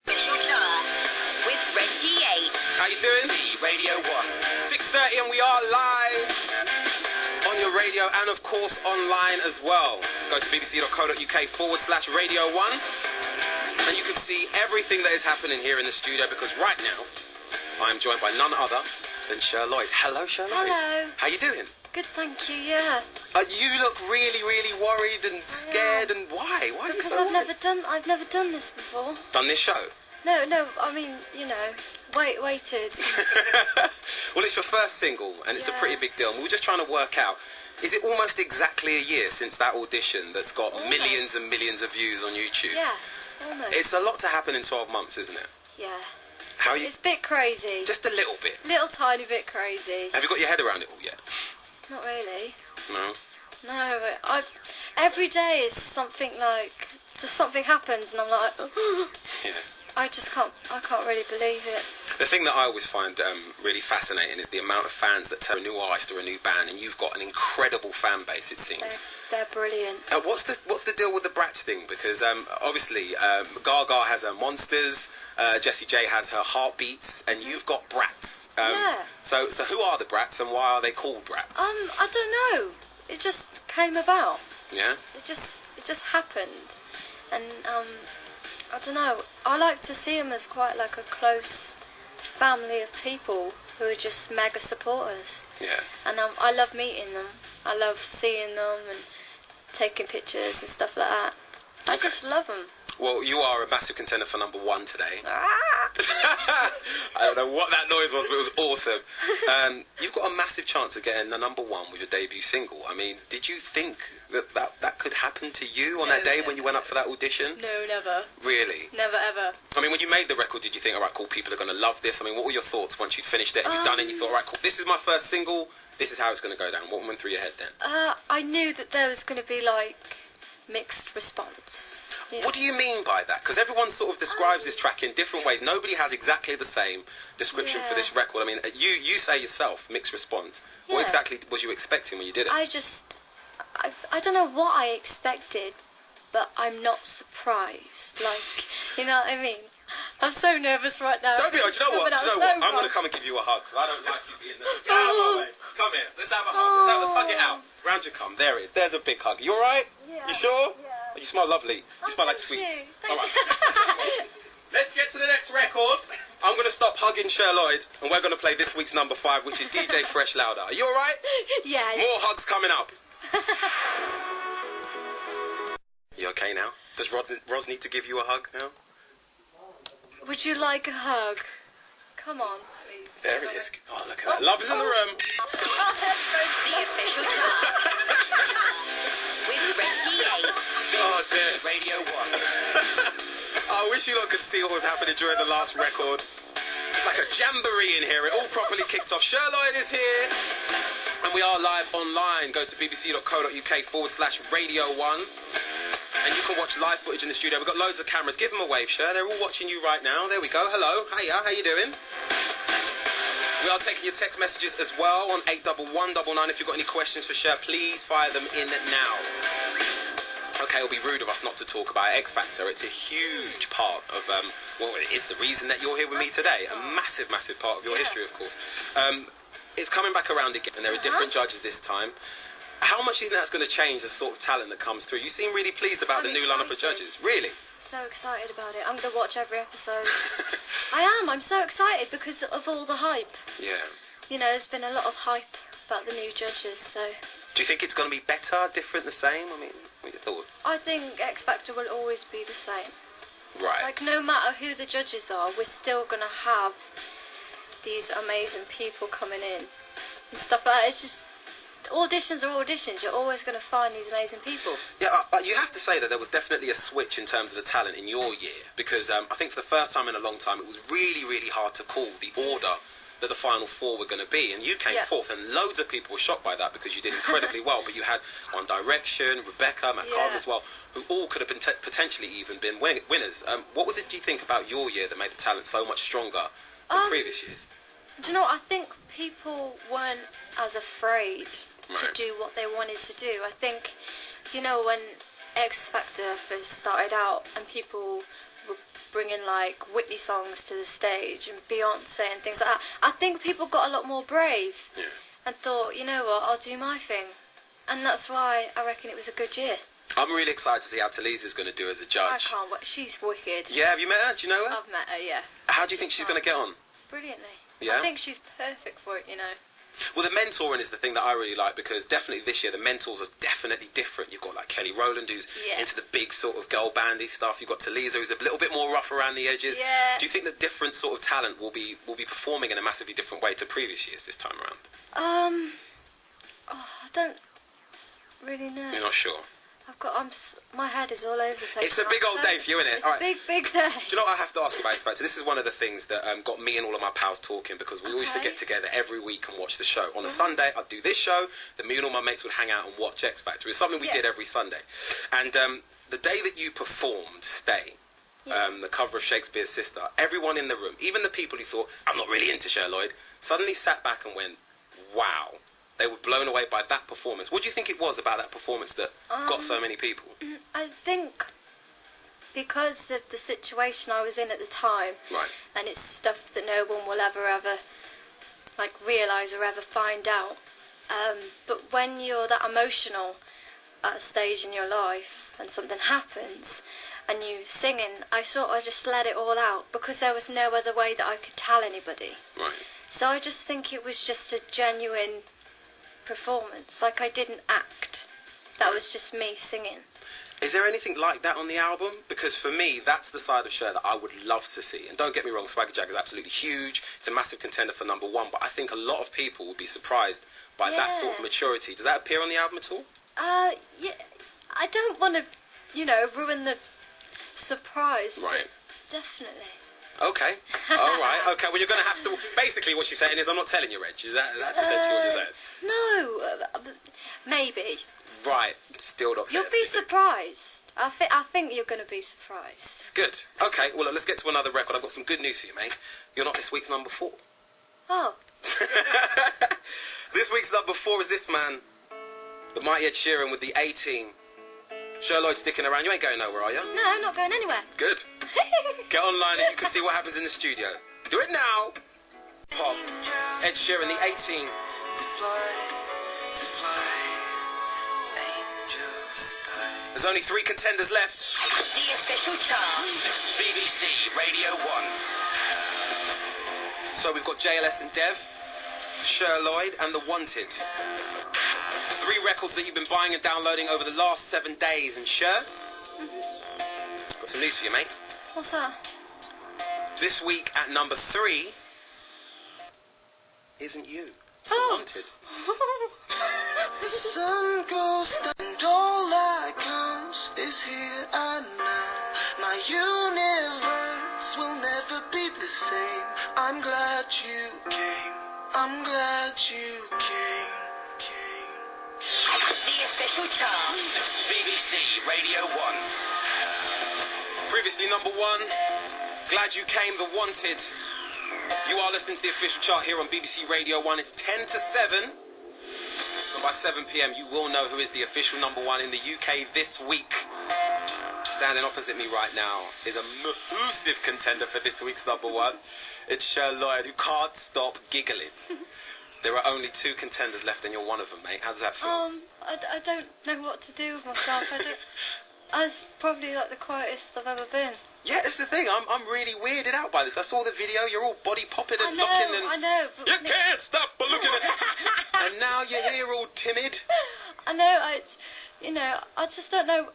Official chart with Reggie 8. How you doing? Radio 1. 6:30 and we are live on your radio and of course online as well. Go to bbc.co.uk/Radio 1 and you can see everything that is happening here in the studio, because right now I am joined by none other than Cher Lloyd. Hello, Cher Lloyd. Hello. How you doing? Good, thank you, yeah. You look really, really worried and scared, and why? Why are you Because so worried? I've never done this before. Done this show? No, I mean, you know, waited. Well, it's your first single, and it's a pretty big deal. We were just trying to work out, is it almost exactly a year since that audition that's got millions and millions of views on YouTube? Yeah, almost. It's a lot to happen in 12 months, isn't it? Yeah. How are you? It's a bit crazy. Just a little bit. Little tiny bit crazy. Have you got your head around it all yet? Not really. No? No, every day is something like, just something happens and I'm like, Yeah. I can't really believe it. The thing that I always find really fascinating is the amount of fans that tell a new artist or a new band, and you've got an incredible fan base, it seems. They're brilliant. What's the deal with the Bratz thing? Because obviously Gaga has her Monsters, Jessie J has her Heartbeats, and you've got Bratz. Yeah. So who are the Bratz, and why are they called Bratz? I don't know. It just came about. Yeah. It just happened, and I don't know. I like to see them as quite like a close family of people who are just mega supporters. Yeah. And I love meeting them. I love seeing them and taking pictures and stuff like that. I just love them. Well, you are a massive contender for #1 today. Ah! I don't know what that noise was, but it was awesome. You've got a massive chance of getting the #1 with your debut single. I mean, did you think that could happen to you on that day when you went up for that audition? No, never. Really? Never, ever. I mean, when you made the record, did you think, all right, cool, people are going to love this? I mean, what were your thoughts once you'd finished it and you'd done it and you thought, all right, cool, this is my first single, this is how it's going to go down? What went through your head then? I knew that there was going to be, like, mixed response. Yeah. What do you mean by that? Because everyone sort of describes this track in different ways. Nobody has exactly the same description for this record. I mean, you say yourself, mixed response. Yeah. What exactly was you expecting when you did it? I don't know what I expected, but I'm not surprised. Like, you know what I mean? I'm so nervous right now. Don't be. Do you know what? I'm going to come and give you a hug. I don't like you being nervous. Get out of my way. Come here. Let's have a hug. Let's hug it out. Round you come. There it is. There's a big hug. You all right? Yeah. You sure? Yeah. You smell lovely. You smell like Thank sweets. you. All right. Let's get to the next record. I'm going to stop hugging Cher Lloyd, and we're going to play this week's #5, which is DJ Fresh Louder. Are you all right? Yeah. More hugs coming up. You okay now? Does Roz need to give you a hug now? Would you like a hug? Come on, please. There it is. Oh, look at that. Love is in the room. The official chart with Reggie 8. Oh, dear. Radio 1. I wish you lot could see what was happening during the last record. It's like a jamboree in here. It all properly kicked off. Cher Lloyd is here. And we are live online. Go to bbc.co.uk/Radio 1. And you can watch live footage in the studio. We've got loads of cameras. Give them a wave, Cher. They're all watching you right now. There we go. Hello. Hiya. How you doing? We are taking your text messages as well on 81199. If you've got any questions for Cher, please fire them in now. Okay, it'll be rude of us not to talk about X Factor. It's a huge part of, well, it's the reason that you're here with me today. A massive, massive part of your history, of course. It's coming back around again, and there are different judges this time. How much do you think that's going to change the sort of talent that comes through? You seem really pleased about the new lineup of judges. Really? So excited about it. I'm going to watch every episode. I am. I'm so excited because of all the hype. Yeah. You know, there's been a lot of hype about the new judges, so... Do you think it's going to be better, different, the same? I mean, what are your thoughts? I think X Factor will always be the same. Right. Like, no matter who the judges are, we're still going to have these amazing people coming in and stuff like that. It's just... Auditions are auditions. You're always going to find these amazing people. Yeah, but you have to say that there was definitely a switch in terms of the talent in your year, because I think for the first time in a long time it was really, really hard to call the order that the final 4 were going to be, and you came fourth, and loads of people were shocked by that because you did incredibly well. But you had One Direction, Rebecca, Matt Carter as well, who all could have been potentially even been winners. What was it, do you think, about your year that made the talent so much stronger than previous years? Do you know, I think people weren't as afraid to do what they wanted to do. I think, you know, when X Factor first started out and people were bringing like Whitney songs to the stage and Beyonce and things like that. I think people got a lot more brave and thought, you know what, I'll do my thing. And that's why I reckon it was a good year. I'm really excited to see how Talisa's going to do as a judge. I can't wait. She's wicked. Yeah, have you met her? Do you know her? I've met her, yeah. How do you think she's going to get on? Brilliantly. Yeah? I think she's perfect for it, you know. Well, the mentoring is the thing that I really like, because definitely this year the mentors are definitely different. You've got like Kelly Rowland, who's into the big sort of girl bandy stuff. You've got Talisa, who's a little bit more rough around the edges. Yeah. Do you think that different sort of talent will be performing in a massively different way to previous years this time around? I don't really know. You're not sure? My head is all over the place. It's a big old day for you, isn't it? It's a big day. Do you know what I have to ask you about? In fact, so this is one of the things that got me and all of my pals talking, because we always used to get together every week and watch the show. On a Sunday, I'd do this show, then me and all my mates would hang out and watch X Factor. It's something we did every Sunday. And the day that you performed Stay, the cover of Shakespeare's Sister, everyone in the room, even the people who thought, I'm not really into Cher Lloyd, suddenly sat back and went, wow. They were blown away by that performance. What do you think it was about that performance that got so many people? I think because of the situation I was in at the time, and it's stuff that no one will ever like realise or ever find out. But when you're that emotional at a stage in your life and something happens and you singing, I sort of just let it all out because there was no other way that I could tell anybody. Right. So I just think it was just a genuine performance, like I didn't act. That was just me singing. Is there anything like that on the album? Because for me, that's the side of Cher that I would love to see. And don't get me wrong, Swagger Jag is absolutely huge. It's a massive contender for #1, but I think a lot of people would be surprised by that sort of maturity. Does that appear on the album at all? Yeah. I don't want to, ruin the surprise, but definitely. Okay. All right. Okay. Well, you're going to have to. Basically, what she's saying is, I'm not telling you, Reg. That's essentially what you're saying. No, maybe. Right. Still not saying. You'll be surprised. I think you're going to be surprised. Good. Okay. Well, let's get to another record. I've got some good news for you, mate. You're not this week's #4. Oh. This week's #4 is this man, the mighty Ed Sheeran with the A-Team. Cher Lloyd sticking around. You ain't going nowhere, are you? No, I'm not going anywhere. Good. Get online and you can see what happens in the studio. Do it now. Pop. Ed Sheeran, the A-Team. To fly, angels die. There's only 3 contenders left. The official chart. BBC Radio 1. So we've got JLS and Dev, Cher Lloyd, and The Wanted. 3 records that you've been buying and downloading over the last 7 days. And Cher, got some news for you, mate. What's that? This week at #3 isn't you. It's The Wanted. The sun goes down and all that counts is here and now. My universe will never be the same. I'm glad you came. I'm glad you came. The official chart. BBC Radio 1. Previously #1, Glad You Came, The Wanted. You are listening to the official chart here on BBC Radio 1. It's 10 to 7. And by 7 p.m, you will know who is the official #1 in the UK this week. Standing opposite me right now is a massive contender for this week's #1. It's Cher Lloyd, who can't stop giggling. There are only 2 contenders left and you're one of them, mate. How does that feel? I don't know what to do with myself. I was probably like the quietest I've ever been. Yeah, that's the thing. I'm really weirded out by this. I saw the video. You're all body popping and looking. I know. But you can't stop looking at it. And now you're here all timid. I know. I just don't know.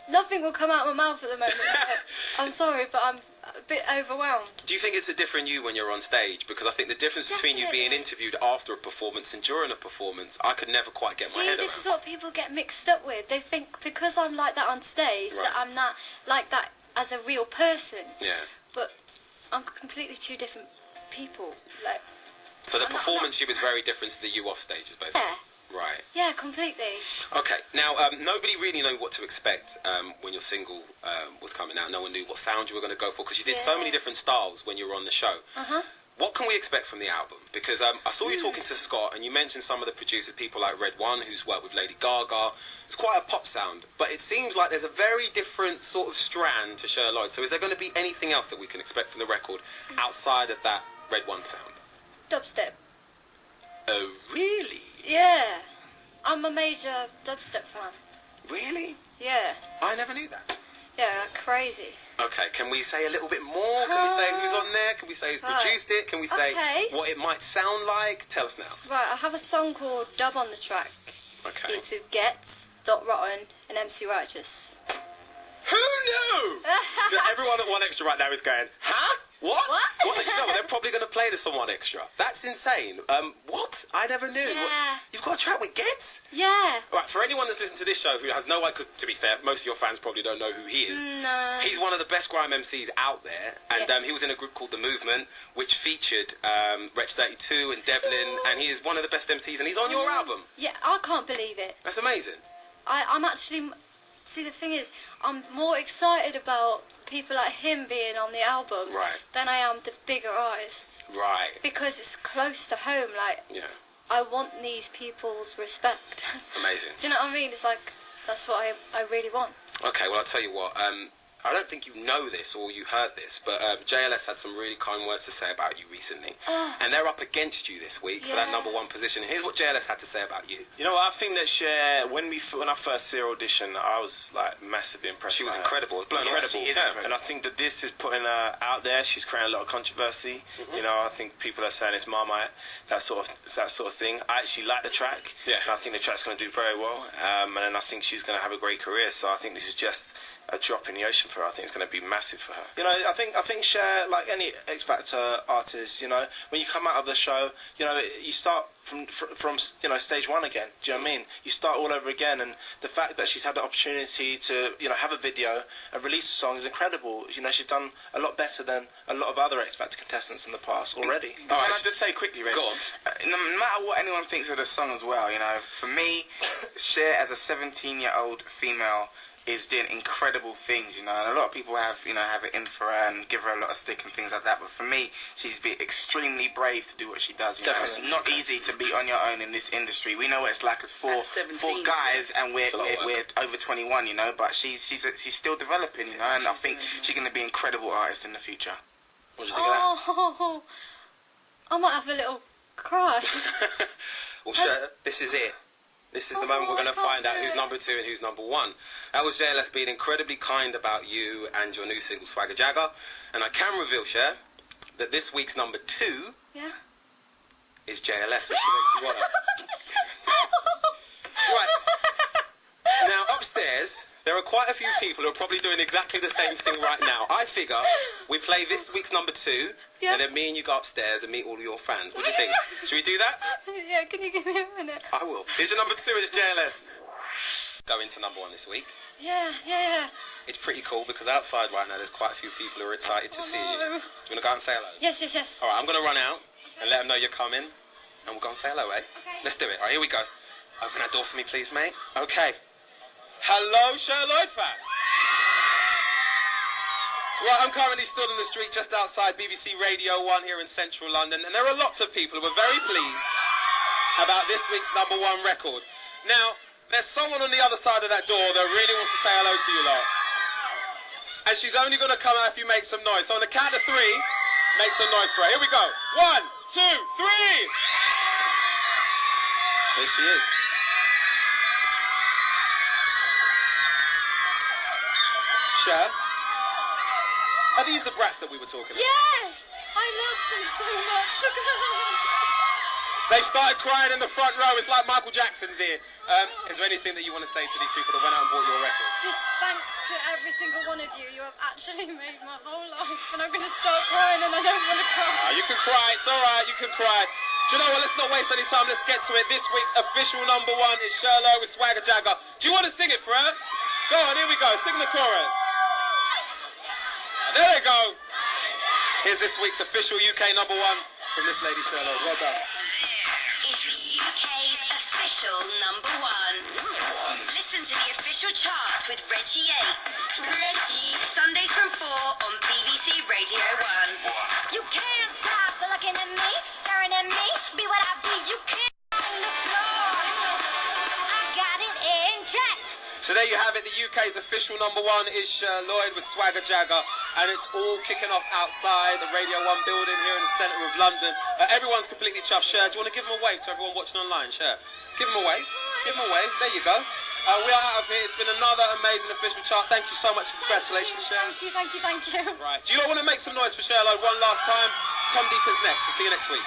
Nothing will come out of my mouth at the moment. So I'm sorry, but I'm a bit overwhelmed. Do you think it's a different you when you're on stage? Because I think the difference between you being interviewed after a performance and during a performance, I could never quite get my head around. This is what people get mixed up with. They think because I'm like that on stage that I'm not like that as a real person. Yeah. But I'm completely 2 different people. Like. So the performance you is very different to the you off stage, basically. Yeah. Right. Yeah, completely. Okay. Now, nobody really knew what to expect when your single was coming out. No one knew what sound you were going to go for because you did so many different styles when you were on the show. what can we expect from the album? Because I saw you talking to Scott, and you mentioned some of the producers, people like Red One, who's worked with Lady Gaga. It's quite a pop sound, but it seems like there's a very different sort of strand to Cher Lloyd. So is there going to be anything else that we can expect from the record outside of that Red One sound? Dubstep. Oh, really? Yeah. I'm a major dubstep fan. Really? Yeah. I never knew that. Yeah, crazy. Okay, can we say a little bit more? Can we say who's on there? Can we say who's produced it? Can we say what it might sound like? Tell us now. Right, I have a song called Dub on the Track. Okay. It's with Getz, Dot Rotten, and MC Righteous. Who knew? Everyone at One Extra right now is going, huh? What? What? You know, they're probably going to play this on One Extra. That's insane. What? I never knew. Yeah. What? You've got a track with Getz? Yeah. Right, for anyone that's listened to this show who has no idea, because to be fair, most of your fans probably don't know who he is. No. He's one of the best grime MCs out there, and Yes. he was in a group called The Movement, which featured Wretch 32 and Devlin, and he is one of the best MCs, and he's on your album. Yeah, I can't believe it. That's amazing. I'm actually... See, the thing is, I'm more excited about people like him being on the album than I am the bigger artists. Right. Because it's close to home, like... Yeah. I want these people's respect. Amazing. Do you know what I mean? It's like, that's what I really want. Okay, well, I'll tell you what. I don't think you know this or you heard this, but JLS had some really kind words to say about you recently. And they're up against you this week for that #1 position. Here's what JLS had to say about you. You know what, I think that Cher, when I first see her audition, I was like massively impressed. She was by her. incredible. Blown Incredible. away. Yeah. And I think that this is putting her out there. She's creating a lot of controversy. You know, I think people are saying it's Marmite, that sort of thing. I actually like the track. Yeah. And I think the track's going to do very well. And then I think she's going to have a great career. So I think this is just a drop in the ocean for her. I think it's going to be massive for her. You know, I think Cher, like any X Factor artist, you know, when you come out of the show, you know, you start from you know, stage one again. Do you know what I mean? You start all over again, and the fact that she's had the opportunity to, you know, have a video and release a song is incredible. You know, she's done a lot better than a lot of other X Factor contestants in the past already. Can I just say quickly, Ray? Go on. No matter what anyone thinks of the song as well, you know, for me, Cher as a 17-year-old female is doing incredible things, you know, and a lot of people have it in for her and give her a lot of stick and things like that, but for me, she's been extremely brave to do what she does, you know. It's not easy to be on your own in this industry. We know what it's like as four guys, and we're over 21, you know, but she's still developing, you know, and I think she's going to be an incredible artist in the future. What do you think of that? I might have a little cry. Well, Cher, this is it. This is the moment we're going to find out who's #2 and who's #1. That was JLS being incredibly kind about you and your new single, Swagger Jagger. And I can reveal, Cher, that this week's #2 is JLS, which makes me want Right. Now, upstairs, there are quite a few people who are probably doing exactly the same thing right now. I figure we play this week's #2, and then me and you go upstairs and meet all of your fans. What do you think? Should we do that? Yeah, can you give me a minute? I will. Here's your #2, it's JLS. Go into #1 this week. Yeah. It's pretty cool because outside right now there's quite a few people who are excited to see you. Do you want to go out and say hello? Yes. All right, I'm going to run out and let them know you're coming, and we'll go and say hello, eh? Okay. Let's do it. All right, here we go. Open that door for me, please, mate. Okay. Hello, Cher Lloyd fans. Right, I'm currently stood on the street just outside BBC Radio 1 here in central London, and there are lots of people who are very pleased about this week's #1 record. Now, there's someone on the other side of that door that really wants to say hello to you lot. And she's only going to come out if you make some noise. So on the count of 3, make some noise for her. Here we go. 1, 2, 3. Here she is. Cher, are these the brats that we were talking about? Yes! I love them so much. Look at them. They started crying in the front row. It's like Michael Jackson's here. Is there anything that you want to say to these people that went out and bought your record? Just thanks to every single one of you. You have actually made my whole life, and I'm going to start crying, and I don't want to cry. You can cry. It's all right. You can cry. Do you know what? Let's not waste any time. Let's get to it. This week's official #1 is Cher Lloyd with Swagger Jagger. Do you want to sing it for her? Go on. Here we go. Sing the chorus. There we go. Here's this week's official UK #1 from this lady Cher Lloyd. Well done. Is the UK's official number one. Listen to the official chart with Reggie 8. Reggie. Sundays from 4 on BBC Radio 1. You can't stop looking at me, staring at me, be what I be. You can't on the floor. I got it in check. So there you have it, the UK's official number one is Cher Lloyd with Swagger Jagger, and it's all kicking off outside the Radio 1 building here in the centre of London. Everyone's completely chuffed. Cher, do you want to give them a wave to everyone watching online, Cher? Give them a wave. Give them a wave. There you go. We are out of here. It's been another amazing official chart. Thank you so much. Congratulations, Cher. Thank you. Right. Do you not want to make some noise for Cher Lloyd one last time? Tom Deacon's next. I'll see you next week.